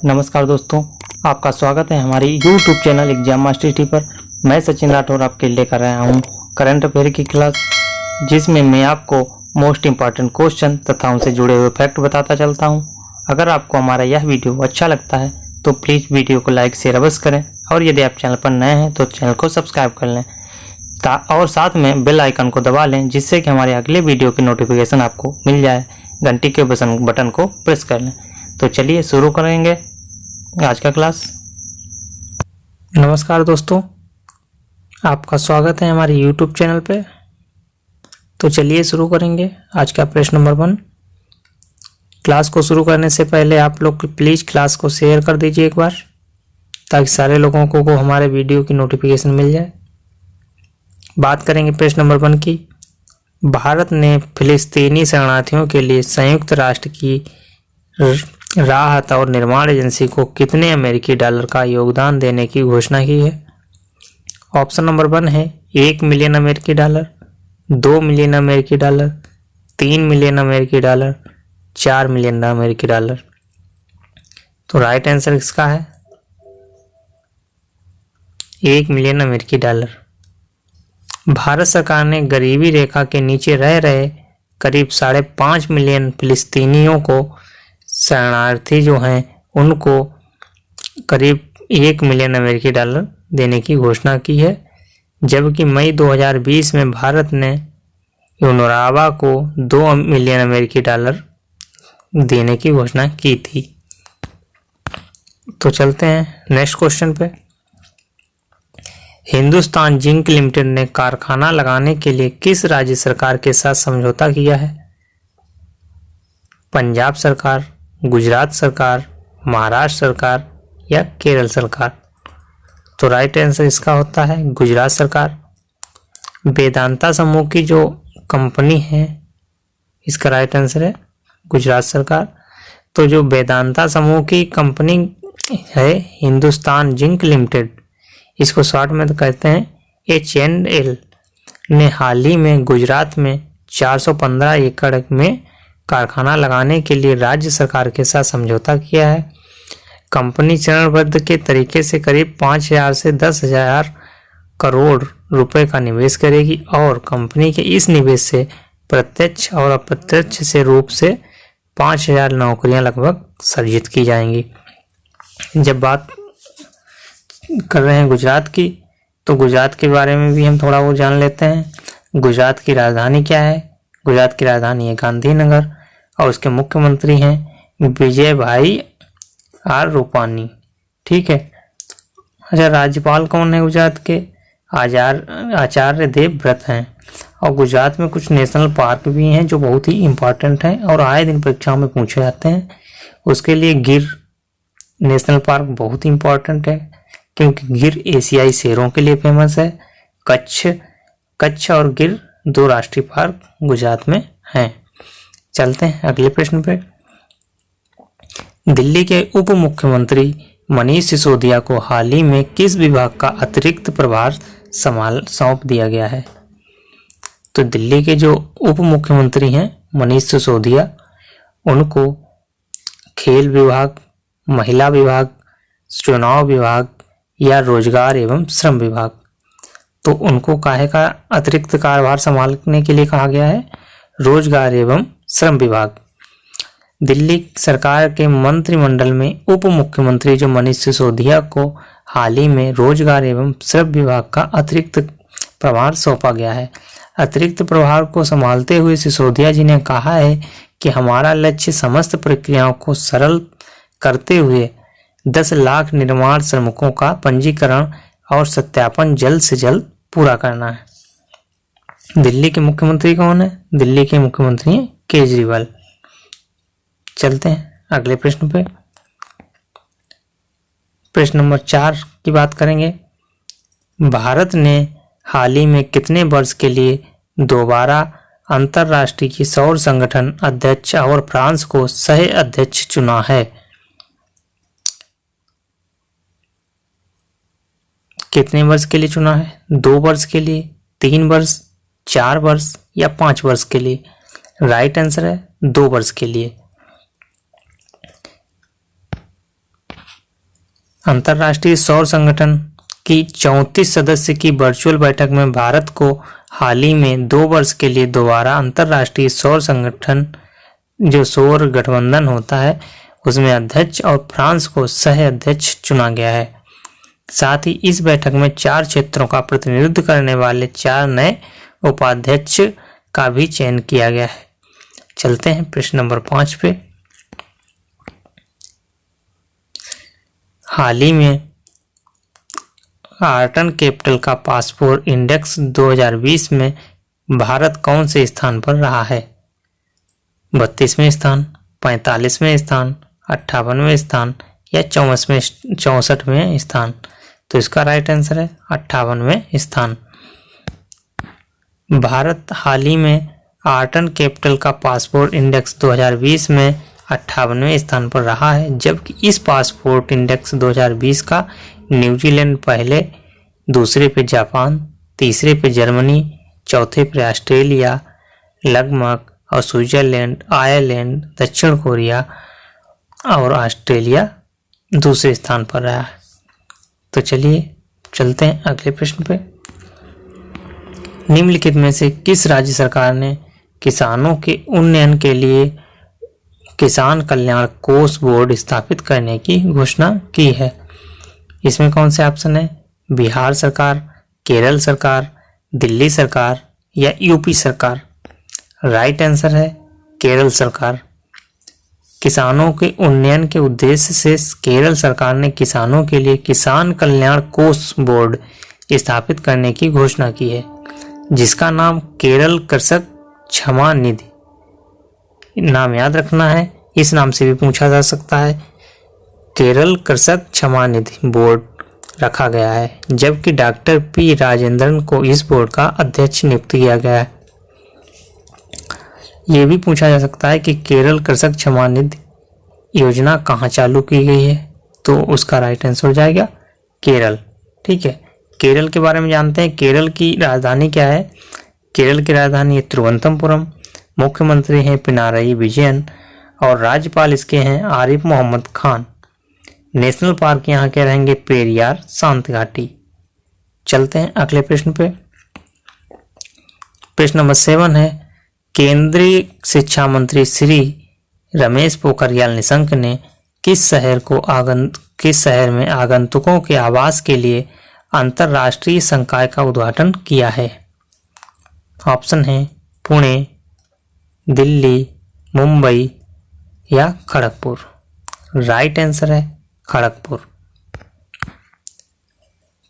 नमस्कार दोस्तों, आपका स्वागत है हमारी YouTube channel exam master T पर। मैं सचिन राठौर आपके लेकर आया हूँ करंट अफेयर की क्लास, जिसमें मैं आपको मोस्ट इम्पॉर्टेंट क्वेश्चन तथा उनसे जुड़े हुए फैक्ट बताता चलता हूँ। अगर आपको हमारा यह वीडियो अच्छा लगता है तो प्लीज़ वीडियो को लाइक शेयर अवश्य करें, और यदि आप चैनल पर नए हैं तो चैनल को सब्सक्राइब कर लें और साथ में बेल आइकन को दबा लें, जिससे कि हमारे अगले वीडियो की नोटिफिकेशन आपको मिल जाए। घंटी के बटन को प्रेस कर लें। तो चलिए शुरू करेंगे आज का क्लास। नमस्कार दोस्तों, आपका स्वागत है हमारे YouTube चैनल पे। तो चलिए शुरू करेंगे आज का प्रश्न नंबर 1। क्लास को शुरू करने से पहले आप लोग प्लीज़ क्लास को शेयर कर दीजिए एक बार, ताकि सारे लोगों को हमारे वीडियो की नोटिफिकेशन मिल जाए। बात करेंगे प्रश्न नंबर 1 की। भारत ने फिलिस्तीनी शरणार्थियों के लिए संयुक्त राष्ट्र की राहत और निर्माण एजेंसी को कितने अमेरिकी डॉलर का योगदान देने की घोषणा की है? ऑप्शन नंबर 1 है 1 मिलियन अमेरिकी डॉलर, 2 मिलियन अमेरिकी डॉलर, 3 मिलियन अमेरिकी डॉलर, 4 मिलियन अमेरिकी डॉलर। तो राइट आंसर इसका है 1 मिलियन अमेरिकी डॉलर। भारत सरकार ने गरीबी रेखा के नीचे रह रहे करीब 5.5 मिलियन फिलिस्तीनियों को, शरणार्थी जो हैं, उनको करीब 1 मिलियन अमेरिकी डॉलर देने की घोषणा की है। जबकि मई 2020 में भारत ने यूनरावा को 2 मिलियन अमेरिकी डॉलर देने की घोषणा की थी। तो चलते हैं नेक्स्ट क्वेश्चन पे। हिंदुस्तान जिंक लिमिटेड ने कारखाना लगाने के लिए किस राज्य सरकार के साथ समझौता किया है? पंजाब सरकार, गुजरात सरकार, महाराष्ट्र सरकार या केरल सरकार? तो राइट आंसर इसका होता है गुजरात सरकार। वेदांता समूह की जो कंपनी है, इसका राइट आंसर है गुजरात सरकार। तो जो वेदांता समूह की कंपनी है हिंदुस्तान जिंक लिमिटेड, इसको शॉर्ट में तो कहते हैं H&L, ने हाल ही में गुजरात में 415 एकड़ में कारखाना लगाने के लिए राज्य सरकार के साथ समझौता किया है। कंपनी चरणबद्ध के तरीके से करीब 5,000 से 10,000 करोड़ रुपए का निवेश करेगी, और कंपनी के इस निवेश से प्रत्यक्ष और अप्रत्यक्ष से रूप से 5,000 नौकरियां लगभग सृजित की जाएंगी। जब बात कर रहे हैं गुजरात की, तो गुजरात के बारे में भी हम थोड़ा वो जान लेते हैं। गुजरात की राजधानी क्या है? गुजरात की राजधानी है गांधीनगर, और उसके मुख्यमंत्री हैं विजय भाई आर रूपानी। ठीक है। अच्छा, राज्यपाल कौन है गुजरात के? आचार्य देवव्रत हैं। और गुजरात में कुछ नेशनल पार्क भी हैं जो बहुत ही इम्पोर्टेंट हैं और आए दिन परीक्षाओं में पूछे जाते हैं। उसके लिए गिर नेशनल पार्क बहुत ही इम्पोर्टेंट है, क्योंकि गिर एशियाई शेरों के लिए फेमस है। कच्छ और गिर 2 राष्ट्रीय पार्क गुजरात में हैं। चलते हैं अगले प्रश्न पे। दिल्ली के उप मुख्यमंत्री मनीष सिसोदिया को हाल ही में किस विभाग का अतिरिक्त प्रभार सौंप दिया गया है? तो दिल्ली के जो उप मुख्यमंत्री हैं मनीष सिसोदिया, उनको खेल विभाग, महिला विभाग, चुनाव विभाग या रोजगार एवं श्रम विभाग, तो उनको काहे का अतिरिक्त कार्यभार संभालने के लिए कहा गया है? रोजगार एवं श्रम विभाग। दिल्ली सरकार के मंत्रिमंडल में उप मुख्यमंत्री जो मनीष सिसोदिया को हाल ही में रोजगार एवं श्रम विभाग का अतिरिक्त प्रभार सौंपा गया है। अतिरिक्त प्रभार को संभालते हुए सिसोदिया जी ने कहा है कि हमारा लक्ष्य समस्त प्रक्रियाओं को सरल करते हुए 10 लाख निर्माण श्रमिकों का पंजीकरण और सत्यापन जल्द से जल्द पूरा करना है। दिल्ली के मुख्यमंत्री कौन है? दिल्ली के मुख्यमंत्री हैं केजरीवाल। चलते हैं अगले प्रश्न पे। प्रश्न नंबर 4 की बात करेंगे। भारत ने हाल ही में कितने वर्ष के लिए दोबारा अंतर्राष्ट्रीय सौर संगठन अध्यक्ष और फ्रांस को सह अध्यक्ष चुना है? कितने वर्ष के लिए चुना है? 2 वर्ष के लिए, 3 वर्ष, 4 वर्ष या 5 वर्ष के लिए? राइट आंसर है 2 वर्ष के लिए। अंतर्राष्ट्रीय सौर संगठन की 34 सदस्य की वर्चुअल बैठक में भारत को हाल ही में 2 वर्ष के लिए दोबारा अंतर्राष्ट्रीय सौर संगठन जो सौर गठबंधन होता है उसमें अध्यक्ष और फ्रांस को सह अध्यक्ष चुना गया है। साथ ही इस बैठक में 4 क्षेत्रों का प्रतिनिधित्व करने वाले 4 नए उपाध्यक्ष का भी चयन किया गया है। चलते हैं प्रश्न नंबर 5 पे। हाल ही में आर्टन कैपिटल का पासपोर्ट इंडेक्स 2020 में भारत कौन से स्थान पर रहा है? 32वें स्थान, 45वें स्थान, 58वें स्थान या 64वें स्थान? तो इसका राइट आंसर है 58वें स्थान। भारत हाल ही में आर्टन कैपिटल का पासपोर्ट इंडेक्स 2020 में 58वें स्थान पर रहा है, जबकि इस पासपोर्ट इंडेक्स 2020 का न्यूजीलैंड पहले, दूसरे पे जापान, तीसरे पे जर्मनी, चौथे पे ऑस्ट्रेलिया, लग्जमबर्ग और स्विट्जरलैंड, आयरलैंड, दक्षिण कोरिया और ऑस्ट्रेलिया दूसरे स्थान पर रहा है। तो चलिए चलते हैं अगले प्रश्न पे। निम्नलिखित में से किस राज्य सरकार ने किसानों के उन्नयन के लिए किसान कल्याण कोष बोर्ड स्थापित करने की घोषणा की है? इसमें कौन से ऑप्शन है? बिहार सरकार, केरल सरकार, दिल्ली सरकार या यूपी सरकार? राइट आंसर है केरल सरकार। किसानों के उन्नयन के उद्देश्य से केरल सरकार ने किसानों के लिए किसान कल्याण कोष बोर्ड स्थापित करने की घोषणा की है, जिसका नाम केरल कृषक क्षमा निधि, नाम याद रखना है, इस नाम से भी पूछा जा सकता है। केरल कृषक क्षमा निधि बोर्ड रखा गया है, जबकि डॉक्टर पी राजेंद्रन को इस बोर्ड का अध्यक्ष नियुक्त किया गया है। ये भी पूछा जा सकता है कि केरल कृषक क्षमा निधि योजना कहाँ चालू की गई है? तो उसका राइट आंसर हो जाएगा केरल। ठीक है, केरल के बारे में जानते हैं। केरल की राजधानी क्या है? केरल की राजधानी है तिरुवनंतपुरम। मुख्यमंत्री हैं पिनाराई विजयन और राज्यपाल इसके हैं आरिफ मोहम्मद खान। नेशनल पार्क यहाँ के रहेंगे पेरियार, शांत घाटी। चलते हैं अगले प्रश्न पे। प्रश्न नंबर 7 है, केंद्रीय शिक्षा मंत्री श्री रमेश पोखरियाल निशंक ने किस शहर में आगंतुकों के आवास के लिए अंतर्राष्ट्रीय संकाय का उद्घाटन किया है? ऑप्शन है पुणे, दिल्ली, मुंबई या खड़गपुर। राइट आंसर है खड़गपुर।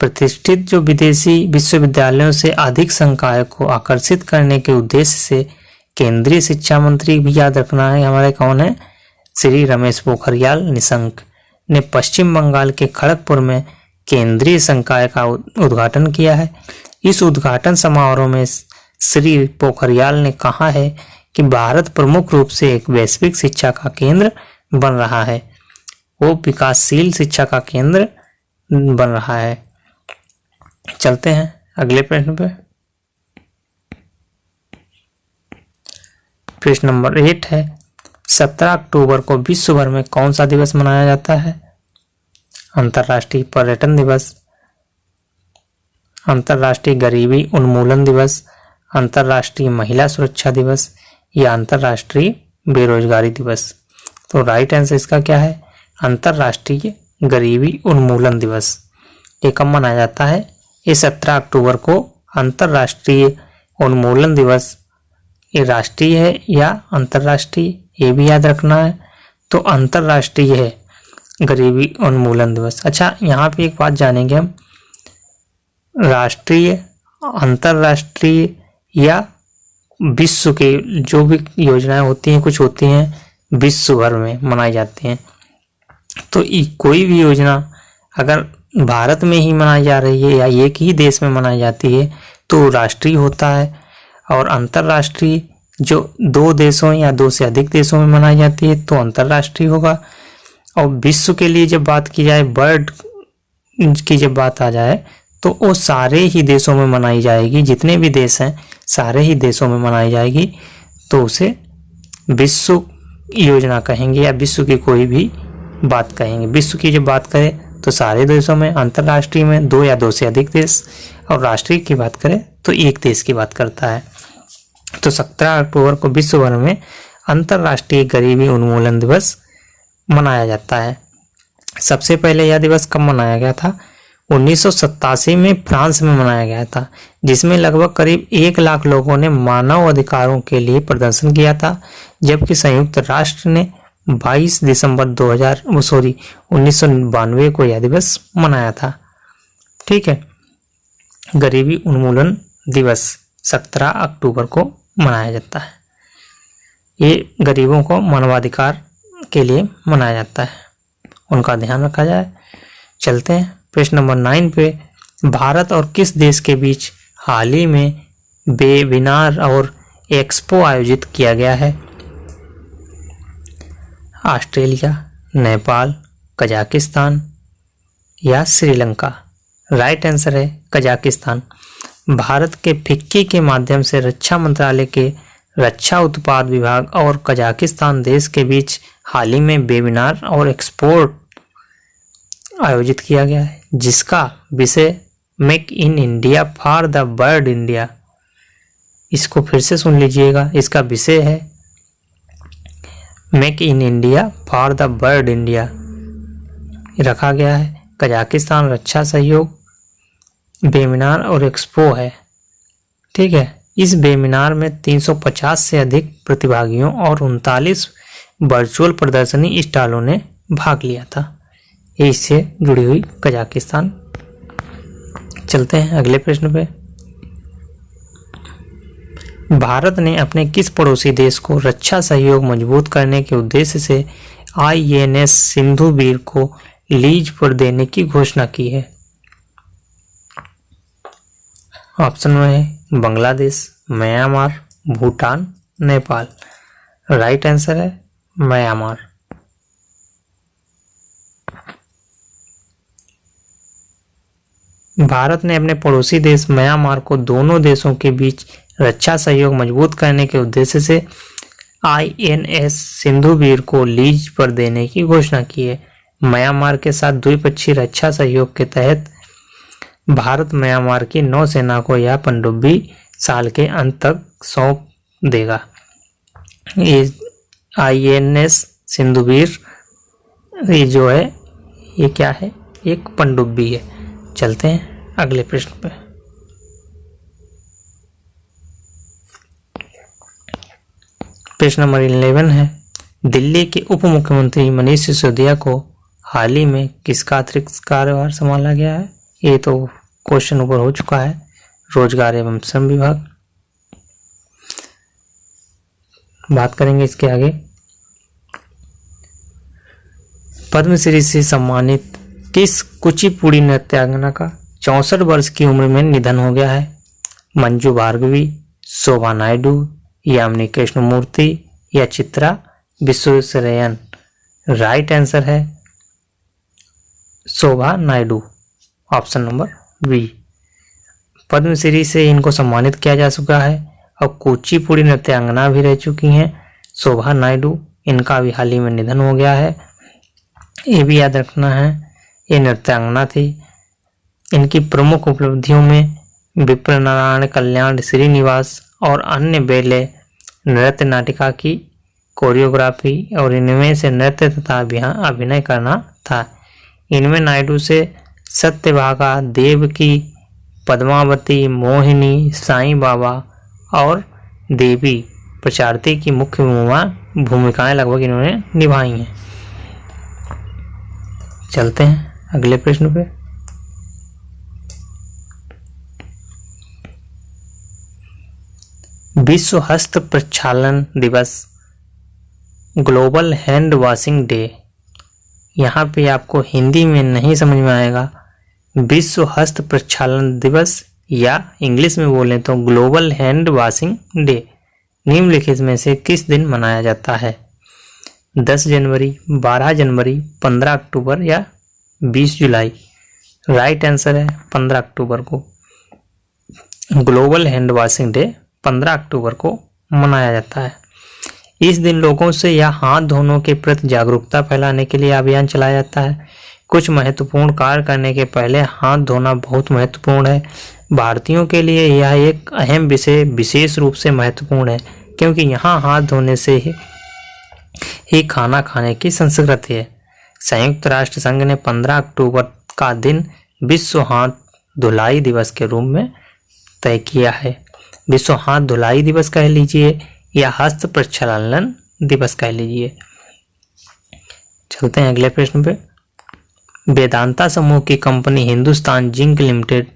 प्रतिष्ठित जो विदेशी विश्वविद्यालयों से अधिक संकाय को आकर्षित करने के उद्देश्य से केंद्रीय शिक्षा मंत्री भी याद रखना है हमारे कौन है? श्री रमेश पोखरियाल निशंक ने पश्चिम बंगाल के खड़गपुर में केंद्रीय संकाय का उद्घाटन किया है। इस उद्घाटन समारोह में श्री पोखरियाल ने कहा है कि भारत प्रमुख रूप से एक वैश्विक शिक्षा का केंद्र बन रहा है, वो विकासशील शिक्षा का केंद्र बन रहा है। चलते हैं अगले प्रश्न पे। प्रश्न नंबर 8 है, 17 अक्टूबर को विश्व भर में कौन सा दिवस मनाया जाता है? अंतर्राष्ट्रीय पर्यटन दिवस, अंतर्राष्ट्रीय गरीबी उन्मूलन दिवस, अंतर्राष्ट्रीय महिला सुरक्षा दिवस या अंतर्राष्ट्रीय बेरोजगारी दिवस? तो राइट आंसर इसका क्या है? अंतर्राष्ट्रीय गरीबी उन्मूलन दिवस। ये कब मनाया जाता है? ये 17 अक्टूबर को अंतर्राष्ट्रीय उन्मूलन दिवस। ये राष्ट्रीय है या अंतर्राष्ट्रीय, ये भी याद रखना है। तो अंतर्राष्ट्रीय है गरीबी उन्मूलन दिवस। अच्छा, यहाँ पे एक बात जानेंगे हम, राष्ट्रीय, अंतर्राष्ट्रीय या विश्व के जो भी योजनाएं होती हैं, कुछ होती हैं विश्व भर में मनाई जाती हैं। तो कोई भी योजना अगर भारत में ही मनाई जा रही है या एक ही देश में मनाई जाती है तो राष्ट्रीय होता है, और अंतर्राष्ट्रीय जो 2 देशों या 2 से अधिक देशों में मनाई जाती है तो अंतर्राष्ट्रीय होगा। और विश्व के लिए जब बात की जाए, वर्ल्ड की जब बात आ जाए तो वो सारे ही देशों में मनाई जाएगी, जितने भी देश हैं सारे ही देशों में मनाई जाएगी, तो उसे विश्व योजना कहेंगे या विश्व की कोई भी बात कहेंगे। विश्व की जब बात करें तो सारे देशों में, अंतर्राष्ट्रीय में 2 या 2 से अधिक देश, और राष्ट्रीय की बात करें तो 1 देश की बात करता है। तो 17 अक्टूबर को विश्व भर में अंतर्राष्ट्रीय गरीबी उन्मूलन दिवस मनाया जाता है। सबसे पहले यह दिवस कब मनाया गया था? 1987 में फ्रांस में मनाया गया था, जिसमें लगभग करीब 1 लाख लोगों ने मानव अधिकारों के लिए प्रदर्शन किया था, जबकि संयुक्त राष्ट्र ने 22 दिसंबर 1992 को यह दिवस मनाया था। ठीक है, गरीबी उन्मूलन दिवस 17 अक्टूबर को मनाया जाता है। ये गरीबों को मानवाधिकार के लिए मनाया जाता है, उनका ध्यान रखा जाए। चलते हैं प्रश्न नंबर 9 पे। भारत और किस देश के बीच हाल ही में वेबिनार और एक्सपो आयोजित किया गया है? ऑस्ट्रेलिया, नेपाल, कजाकिस्तान या श्रीलंका? राइट आंसर है कजाकिस्तान। भारत के फिक्की के माध्यम से रक्षा मंत्रालय के रक्षा उत्पाद विभाग और कजाकिस्तान देश के बीच हाल ही में वेबिनार और एक्सपोर्ट आयोजित किया गया है, जिसका विषय make in India for the bird India. इसको फिर से सुन लीजिएगा, इसका विषय है make in India for the bird India रखा गया है। कजाकिस्तान रक्षा सहयोग वेबिनार और एक्सपो है। ठीक है, इस वेबिनार में 350 से अधिक प्रतिभागियों और 39 वर्चुअल प्रदर्शनी स्टॉलों ने भाग लिया था। ये इससे जुड़ी हुई कजाकिस्तान। चलते हैं अगले प्रश्न पे। भारत ने अपने किस पड़ोसी देश को रक्षा सहयोग मजबूत करने के उद्देश्य से INS सिंधुवीर को लीज पर देने की घोषणा की है? ऑप्शन में है Bangladesh, Myanmar, Bhutan, Nepal. Right answer है म्यांमार। भारत ने अपने पड़ोसी देश म्यांमार को दोनों देशों के बीच रक्षा सहयोग मजबूत करने के उद्देश्य से INS सिंधुवीर को लीज पर देने की घोषणा की है। म्यांमार के साथ द्विपक्षीय रक्षा सहयोग के तहत भारत म्यांमार की नौसेना को यह पनडुब्बी साल के अंत तक सौंप देगा। ये INS सिंधुवीर ये जो है ये क्या है? एक पनडुब्बी है। चलते हैं अगले प्रश्न पे। प्रश्न नंबर 11 है, दिल्ली के उप मुख्यमंत्री मनीष सिसोदिया को हाल ही में किसका अतिरिक्त कार्यभार संभाला गया है? ये तो क्वेश्चन ऊपर हो चुका है, रोजगार एवं श्रम विभाग। बात करेंगे इसके आगे। पद्मश्री से सम्मानित किस कुचिपुड़ी नृत्यांगना का 64 वर्ष की उम्र में निधन हो गया है? मंजू भार्गवी, शोभा नायडू, यामिनी कृष्णमूर्ति या चित्रा विश्वेश्वरैयन? राइट आंसर है Shobha Naidu, option number B. Padmashri से इनको सम्मानित किया जा चुका है और कुचिपुड़ी नृत्यांगना भी रह चुकी हैं शोभा नायडू। इनका भी हाल ही में निधन हो गया है। ये भी याद रखना है, ये नृत्यांगना थी। इनकी प्रमुख उपलब्धियों में विप्र नारायण कल्याण श्रीनिवास और अन्य बेले नृत्य नाटिका की कोरियोग्राफी और इनमें से नृत्य तथा अभिनय करना था। इनमें नायडू से सत्यभागा, देवकी, पद्मावती, मोहिनी, साईं बाबा और देवी प्रचारती की मुख्य भूमिकाएं लगभग इन्होंने निभाई हैं। चलते हैं अगले प्रश्न पे। विश्व हस्त प्रक्षालन दिवस, ग्लोबल हैंड वॉशिंग डे। यहाँ पे आपको हिंदी में नहीं समझ में आएगा। विश्व हस्त प्रक्षालन दिवस या इंग्लिश में बोलें तो ग्लोबल हैंड वॉशिंग डे निम्नलिखित में से किस दिन मनाया जाता है? 10 जनवरी, 12 जनवरी, 15 अक्टूबर या 20 जुलाई? राइट आंसर है 15 अक्टूबर को। ग्लोबल हैंड वॉशिंग डे 15 अक्टूबर को मनाया जाता है। इस दिन लोगों से या हाथ धोने के प्रति जागरूकता फैलाने के लिए अभियान चलाया जाता है। कुछ महत्वपूर्ण कार्य करने के पहले हाथ धोना बहुत महत्वपूर्ण है। भारतीयों के लिए यह एक अहम विषय विशेष रूप से महत्वपूर्ण है, क्योंकि यहाँ हाथ धोने से ही खाना खाने की संस्कृति है। संयुक्त राष्ट्र संघ ने 15 अक्टूबर का दिन विश्व हाथ धुलाई दिवस के रूप में तय किया है। विश्व हाथ धुलाई दिवस कह लीजिए या हस्त प्रक्षालन दिवस कह लीजिए। चलते हैं अगले प्रश्न पे। वेदांता समूह की company Hindustan zinc limited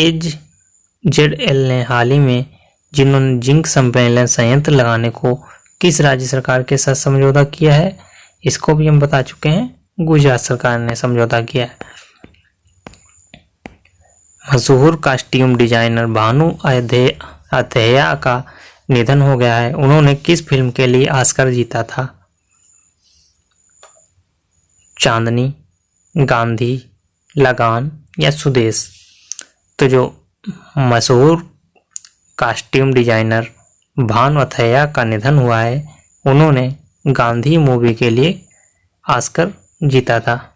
HZL ने हाल ही में जिन्होंने जिंक सम्मेलन संयंत्र लगाने को किस राज्य सरकार के साथ समझौता किया है, इसको भी हम बता चुके हैं, गुजरात सरकार ने समझौता किया है। मशहूर कॉस्ट्यूम डिजाइनर भानु अथैया का निधन हो गया है। उन्होंने किस फिल्म के लिए ऑस्कर जीता था? चांदनी, गांधी, लगान या स्वदेश? तो जो मशहूर कॉस्ट्यूम डिजाइनर भानु अथैया का निधन हुआ है, उन्होंने गांधी मूवी के लिए ऑस्कर जीता था।